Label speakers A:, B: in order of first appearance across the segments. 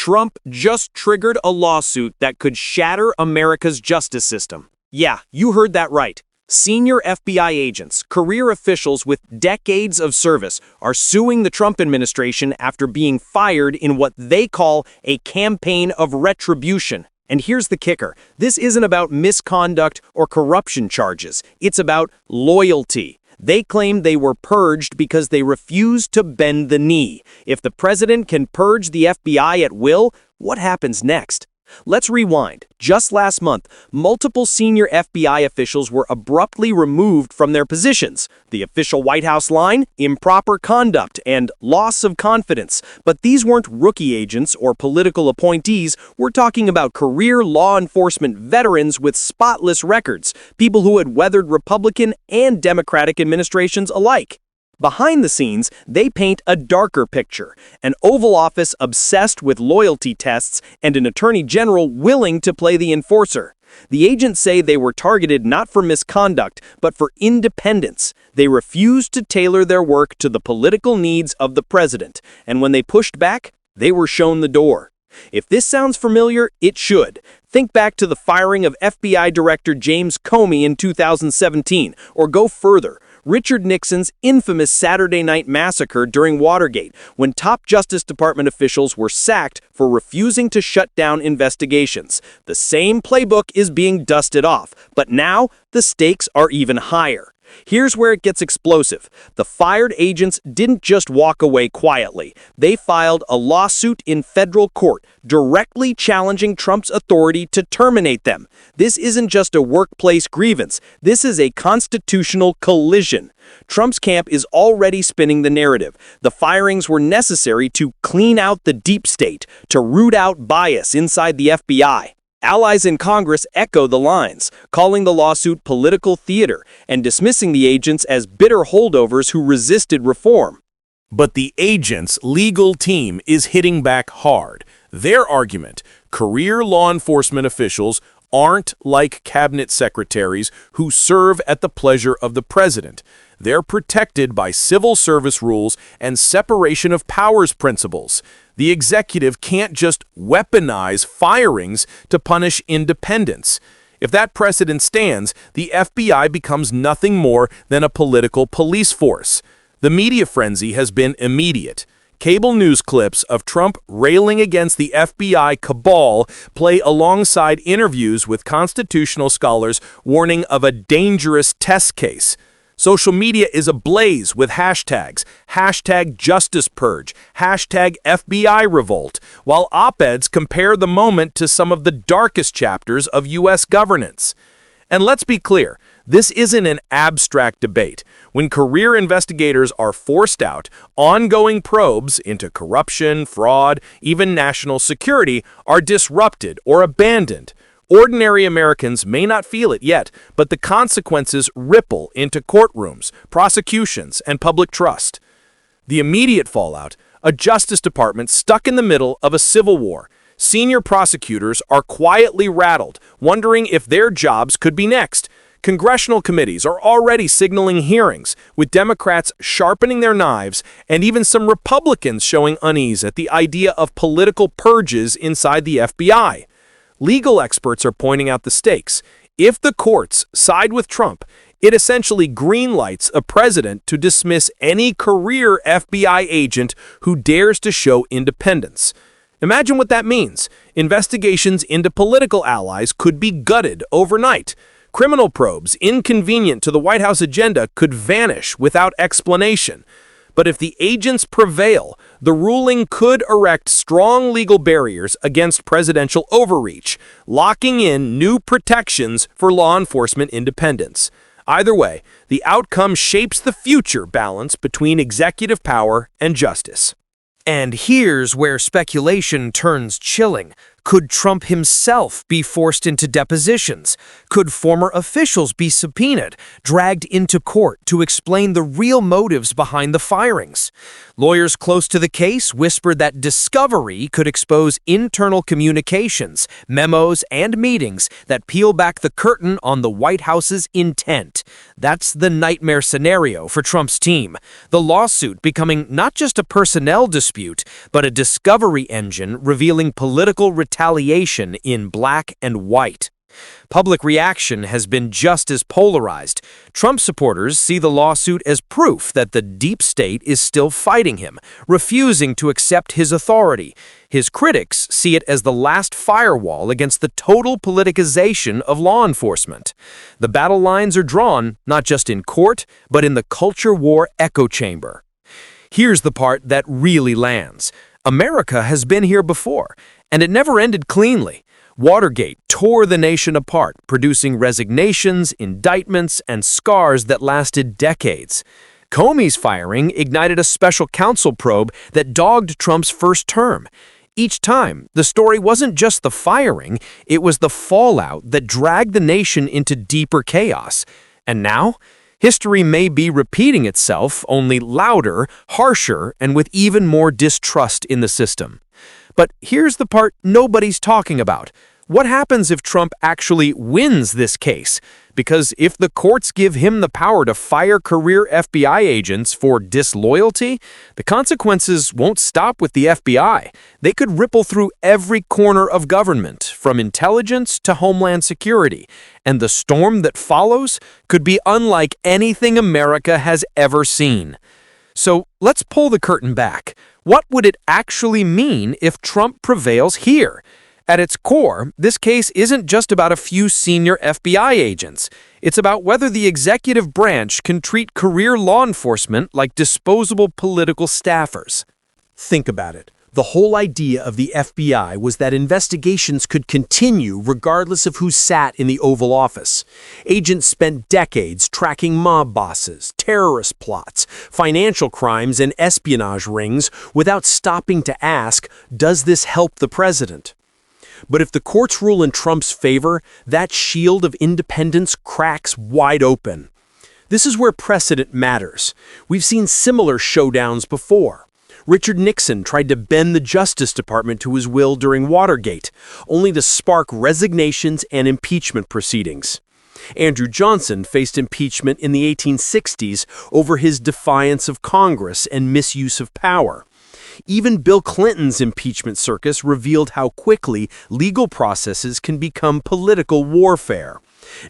A: Trump just triggered a lawsuit that could shatter America's justice system. Yeah, you heard that right. Senior FBI agents, career officials with decades of service, are suing the Trump administration after being fired in what they call a campaign of retribution. And here's the kicker. This isn't about misconduct or corruption charges. It's about loyalty. They claim they were purged because they refused to bend the knee. If the president can purge the FBI at will, what happens next? Let's rewind. Just last month, multiple senior FBI officials were abruptly removed from their positions. The official White House line: improper conduct and loss of confidence. But these weren't rookie agents or political appointees. We're talking about career law enforcement veterans with spotless records, people who had weathered Republican and Democratic administrations alike. Behind the scenes, they paint a darker picture: an Oval Office obsessed with loyalty tests and an attorney general willing to play the enforcer. The agents say they were targeted not for misconduct, but for independence. They refused to tailor their work to the political needs of the president, and when they pushed back, they were shown the door. If this sounds familiar, it should. Think back to the firing of FBI Director James Comey in 2017, or go further. Richard Nixon's infamous Saturday Night Massacre during Watergate, when top Justice Department officials were sacked for refusing to shut down investigations. The same playbook is being dusted off, but now the stakes are even higher. Here's where it gets explosive. The fired agents didn't just walk away quietly. They filed a lawsuit in federal court, directly challenging Trump's authority to terminate them. This isn't just a workplace grievance. This is a constitutional collision. Trump's camp is already spinning the narrative. The firings were necessary to clean out the deep state, to root out bias inside the FBI. Allies in Congress echo the lines, calling the lawsuit political theater and dismissing the agents as bitter holdovers who resisted reform.
B: But the agents' legal team is hitting back hard. Their argument: career law enforcement officials aren't like cabinet secretaries who serve at the pleasure of the president. They're protected by civil service rules and separation of powers principles. The executive can't just weaponize firings to punish independence. If that precedent stands, the FBI becomes nothing more than a political police force. The media frenzy has been immediate. Cable news clips of Trump railing against the FBI cabal play alongside interviews with constitutional scholars warning of a dangerous test case. Social media is ablaze with hashtags, #JusticePurge, #FBI Revolt, while op-eds compare the moment to some of the darkest chapters of U.S. governance. And let's be clear, this isn't an abstract debate. When career investigators are forced out, ongoing probes into corruption, fraud, even national security are disrupted or abandoned. Ordinary Americans may not feel it yet, but the consequences ripple into courtrooms, prosecutions, and public trust. The immediate fallout: a Justice Department stuck in the middle of a civil war. Senior prosecutors are quietly rattled, wondering if their jobs could be next. Congressional committees are already signaling hearings, with Democrats sharpening their knives and even some Republicans showing unease at the idea of political purges inside the FBI. Legal experts are pointing out the stakes. If the courts side with Trump, it essentially greenlights a president to dismiss any career FBI agent who dares to show independence. Imagine what that means. Investigations into political allies could be gutted overnight. Criminal probes inconvenient to the White House agenda could vanish without explanation. But if the agents prevail, the ruling could erect strong legal barriers against presidential overreach, locking in new protections for law enforcement independence. Either way, the outcome shapes the future balance between executive power and justice.
C: And here's where speculation turns chilling. Could Trump himself be forced into depositions? Could former officials be subpoenaed, dragged into court to explain the real motives behind the firings? Lawyers close to the case whispered that discovery could expose internal communications, memos, and meetings that peel back the curtain on the White House's intent. That's the nightmare scenario for Trump's team. The lawsuit becoming not just a personnel dispute, but a discovery engine revealing political retaliation in black and white. Public reaction has been just as polarized. Trump supporters see the lawsuit as proof that the deep state is still fighting him, refusing to accept his authority. His critics see it as the last firewall against the total politicization of law enforcement. The battle lines are drawn not just in court, but in the culture war echo chamber. Here's the part that really lands. America has been here before, and it never ended cleanly. Watergate tore the nation apart, producing resignations, indictments, and scars that lasted decades. Comey's firing ignited a special counsel probe that dogged Trump's first term. Each time, the story wasn't just the firing, it was the fallout that dragged the nation into deeper chaos. And now, history may be repeating itself, only louder, harsher, and with even more distrust in the system. But here's the part nobody's talking about. What happens if Trump actually wins this case? Because if the courts give him the power to fire career FBI agents for disloyalty, the consequences won't stop with the FBI. They could ripple through every corner of government, from intelligence to homeland security. And the storm that follows could be unlike anything America has ever seen. So let's pull the curtain back. What would it actually mean if Trump prevails here? At its core, this case isn't just about a few senior FBI agents. It's about whether the executive branch can treat career law enforcement like disposable political staffers.
A: Think about it. The whole idea of the FBI was that investigations could continue regardless of who sat in the Oval Office. Agents spent decades tracking mob bosses, terrorist plots, financial crimes, and espionage rings without stopping to ask, does this help the president? But if the courts rule in Trump's favor, that shield of independence cracks wide open. This is where precedent matters. We've seen similar showdowns before. Richard Nixon tried to bend the Justice Department to his will during Watergate, only to spark resignations and impeachment proceedings. Andrew Johnson faced impeachment in the 1860s over his defiance of Congress and misuse of power. Even Bill Clinton's impeachment circus revealed how quickly legal processes can become political warfare.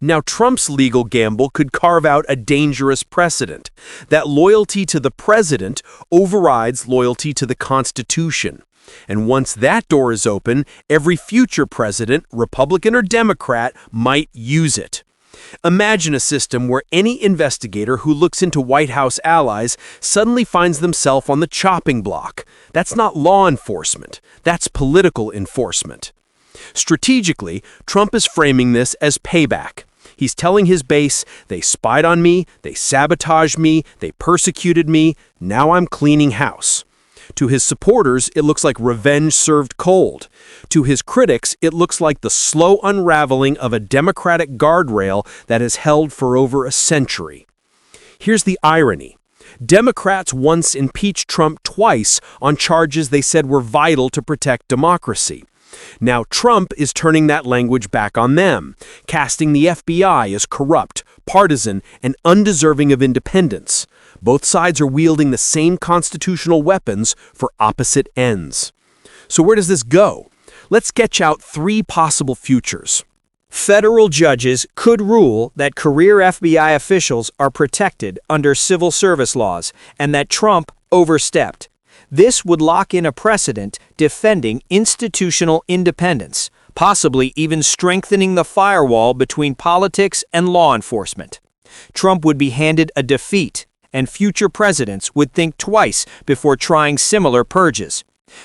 A: Now, Trump's legal gamble could carve out a dangerous precedent, that loyalty to the president overrides loyalty to the Constitution. And once that door is open, every future president, Republican or Democrat, might use it. Imagine a system where any investigator who looks into White House allies suddenly finds themselves on the chopping block. That's not law enforcement. That's political enforcement. Strategically, Trump is framing this as payback. He's telling his base, they spied on me, they sabotaged me, they persecuted me, now I'm cleaning house. To his supporters, it looks like revenge served cold. To his critics, it looks like the slow unraveling of a Democratic guardrail that has held for over a century. Here's the irony. Democrats once impeached Trump twice on charges they said were vital to protect democracy. Now Trump is turning that language back on them, casting the FBI as corrupt, partisan, and undeserving of independence. Both sides are wielding the same constitutional weapons for opposite ends. So where does this go? Let's sketch out three possible futures.
C: Federal judges could rule that career FBI officials are protected under civil service laws and that Trump overstepped. This would lock in a precedent defending institutional independence, possibly even strengthening the firewall between politics and law enforcement. Trump would be handed a defeat, and future presidents would think twice before trying similar purges.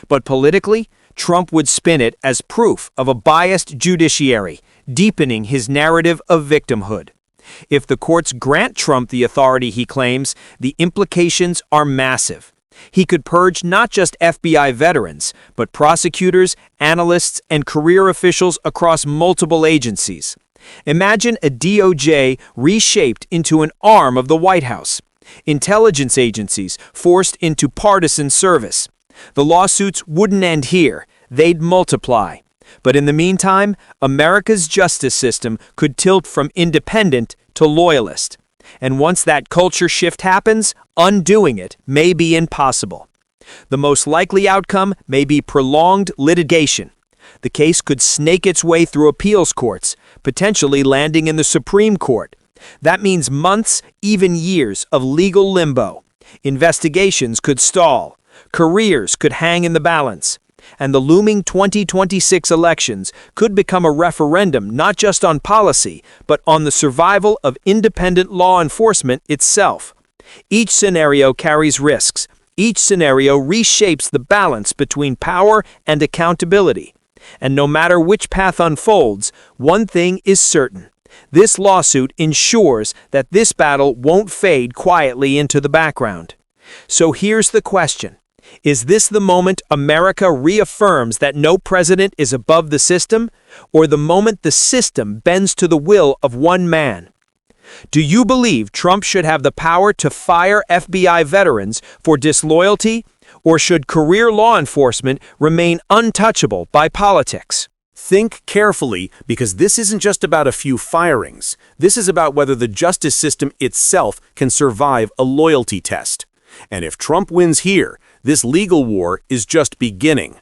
C: But politically, Trump would spin it as proof of a biased judiciary, deepening his narrative of victimhood. If the courts grant Trump the authority he claims, the implications are massive.
A: He could purge not just FBI veterans, but prosecutors, analysts, and career officials across multiple agencies. Imagine a DOJ reshaped into an arm of the White House. Intelligence agencies forced into partisan service. The lawsuits wouldn't end here, they'd multiply. But in the meantime, America's justice system could tilt from independent to loyalist. And once that culture shift happens, undoing it may be impossible. The most likely outcome may be prolonged litigation. The case could snake its way through appeals courts, potentially landing in the Supreme Court. That means months, even years, of legal limbo. Investigations could stall. Careers could hang in the balance. And the looming 2026 elections could become a referendum not just on policy, but on the survival of independent law enforcement itself. Each scenario carries risks. Each scenario reshapes the balance between power and accountability. And no matter which path unfolds, one thing is certain. This lawsuit ensures that this battle won't fade quietly into the background. So here's the question. Is this the moment America reaffirms that no president is above the system, or the moment the system bends to the will of one man? Do you believe Trump should have the power to fire FBI veterans for disloyalty, or should career law enforcement remain untouchable by politics?
B: Think carefully, because this isn't just about a few firings. This is about whether the justice system itself can survive a loyalty test. And if Trump wins here, this legal war is just beginning.